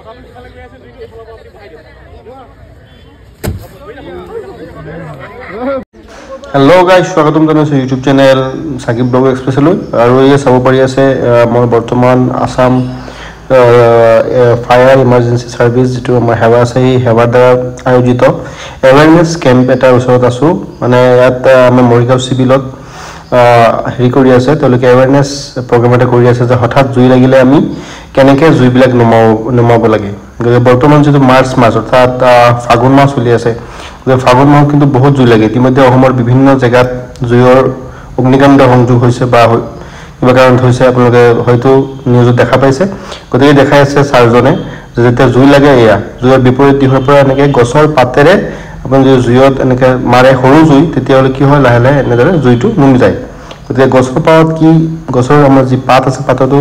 hello guys स्वागतम जनाइছো YouTube channel Saqib blog express লৈ আৰু এই চাব পাৰি আছে মই বৰ্তমান আসাম ফায়াৰ ইমাৰ্জেন্সি সাৰ্ভিস যেটো আমাৰ হেৱা আছে এই হেৱাৰ দ্বাৰা আয়োজিত এৱাৰনেছ কেম্প এটাৰ ওচৰত আছো মানে ইয়াত আমাৰ মৰিগাঁও সিভিলত হেৰি কৰি আছে তেওঁলোকে এৱাৰনেছ প্ৰগ্ৰাম এটা কৰি আছে যে হঠাৎ জুই লাগিলে আমি কেনেকৈ জুইবিলাক নমাব লাগে বৰ্তমান যেটো মাৰ্চ মাস অৰ্থাৎ ফাগুন মাস চলি আছে যে ফাগুন মাহ কিন্তু বহুত জুই লাগে ইতিমধ্যে অসমৰ বিভিন্ন জায়গাত জুইৰ অগ্নিকাণ্ড সংযোগ হৈছে বা কিবা কাৰণ হৈছে আপোনালোকে হয়তো নিউজত দেখা পাইছে গতিকে দেখাই আছে সাৰজনে যেতিয়া জুই লাগে এয়া জুইৰ বিপৰীত দিশৰ পৰা এনেকৈ গছৰ পাতেৰে আপুনি যদি জুইত এনেকৈ মাৰে সৰু জুই তেতিয়াহ'লে কি হয় লাহে লাহে এনেদৰে জুইটো নুমি যায় গতিকে গছৰ পাত কি গছৰ আমাৰ যি পাত আছে পাততো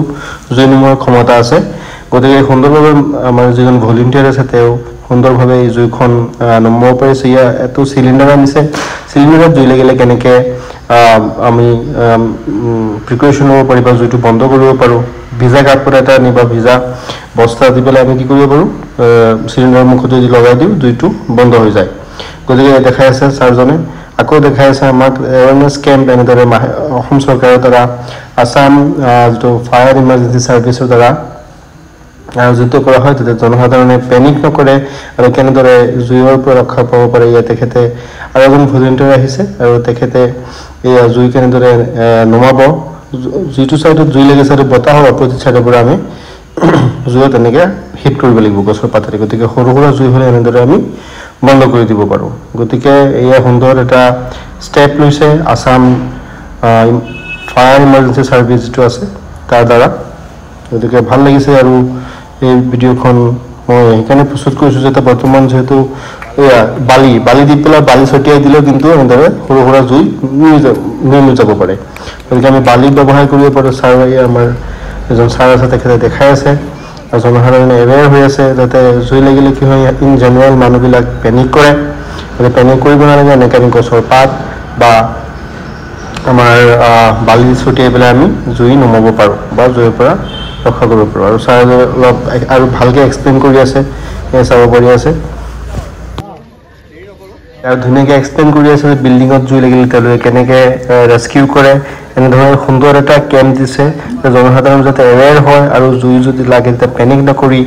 জুই নুমুৱাৰ ক্ষমতা আছে গতিকে সুন্দৰভাৱে আমাৰ যিজন ভলেণ্টিয়াৰ আছে তেওঁ সুন্দৰভাৱে এই জুইখন নমাব পাৰিছে ইয়া এটো সিলিন্ডাৰ আনিছে সিলিন্ডাৰত জুই লাগিলে কেনেকৈ আমি প্ৰিকশ্যন ল'ব পাৰিব জুইটো বন্ধ কৰিব পাৰো ভিজা কাপোৰ এটা নিবা ভিজা বস্তা দি পেলাই আমি কি কৰিব পাৰো সিলিন্ডাৰৰ মুখত যদি লগাই দিও জুইটো বন্ধ হৈ যায় গতিকে দেখাই আছে সাৰজনে আকৌ দেখাই আছে আমাক এৱাৰনেছ কেম্প এনেদৰে অসম চৰকাৰৰ দ্বাৰা আসাম যেটো ফায়াৰ ইমাৰ্জেন্সি সাৰ্ভিসৰ দ্বাৰা আয়োজিত কৰা হয় তেতিয়া জনসাধাৰণে পেনিক নকৰে আৰু কেনেদৰে জুইৰ পৰা ৰক্ষা পাব পাৰে ইয়া তেখেতে আৰু এজন ভলেণ্টিয়াৰ আহিছে আৰু তেখেতে এই জুই কেনেদৰে নমাব যিটো সাইডত জুই লাগিছে আৰু বতাহৰ অপজিট সাইডৰ পৰা আমি জুইত এনেকৈ হিট কৰিব লাগিব গছৰ পাতেৰে গতিকে সৰু সৰু জুই হ'লে এনেদৰে আমি বন্ধ কৰি দিব পাৰো গতিকে এয়া সুন্দৰ এটা ষ্টেপ লৈছে আসাম ফায়াৰ ইমাৰ্জেন্সি সাৰ্ভিস যেটো আছে তাৰ দ্বাৰা গতিকে ভাল লাগিছে আৰু এই ভিডিওখন মই এখানে প্ৰস্তুত কৰিছো যেটা বৰ্তমান যেহেতু বালি দি পেলাই বালি ছটিয়াই দিলে কিন্তু এনেদৰে সৰু সৰু জুই নিমি যাব পাৰে গতিকে আমি বালি ব্যৱহাৰ কৰিব পাৰো সাৰ আমাৰ এজন সাৰ আছে তেখেতে দেখাই আছে আৰু জনসাধাৰণে এৱেৰ হৈ আছে যাতে জুই লাগিলে কি হয় ইন জেনেৰেল মানুহবিলাক পেনিক কৰে আৰু পেনিক কৰিব নালাগে এনেকৈ আমি গছৰ পাত বা আমাৰ বালি ছটিয়াই পেলাই আমি জুই নমাব পাৰো বা জুইৰ পৰা ৰক্ষা কৰিব পাৰো আৰু সাৰ অলপ আৰু ভালকে এক্সপ্লেইন কৰি আছে এই চাব পাৰি আছে আৰু ধুনীয়াকৈ এক্সপ্লেইন কৰি আছে বিল্ডিঙত জুই লাগিলে তেওঁলোকে কেনেকৈ ৰেস্কিউ কৰে এনেধৰণৰ সুন্দৰ এটা কেম্প দিছে জনসাধাৰণ যাতে এৱেৰ হয় আৰু জুই যদি লাগে তেতিয়া পেনিক নকৰি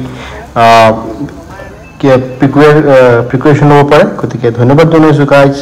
প্ৰিকশ্যন ল'ব পাৰে গতিকে ধন্যবাদ জনাইছো গাইজ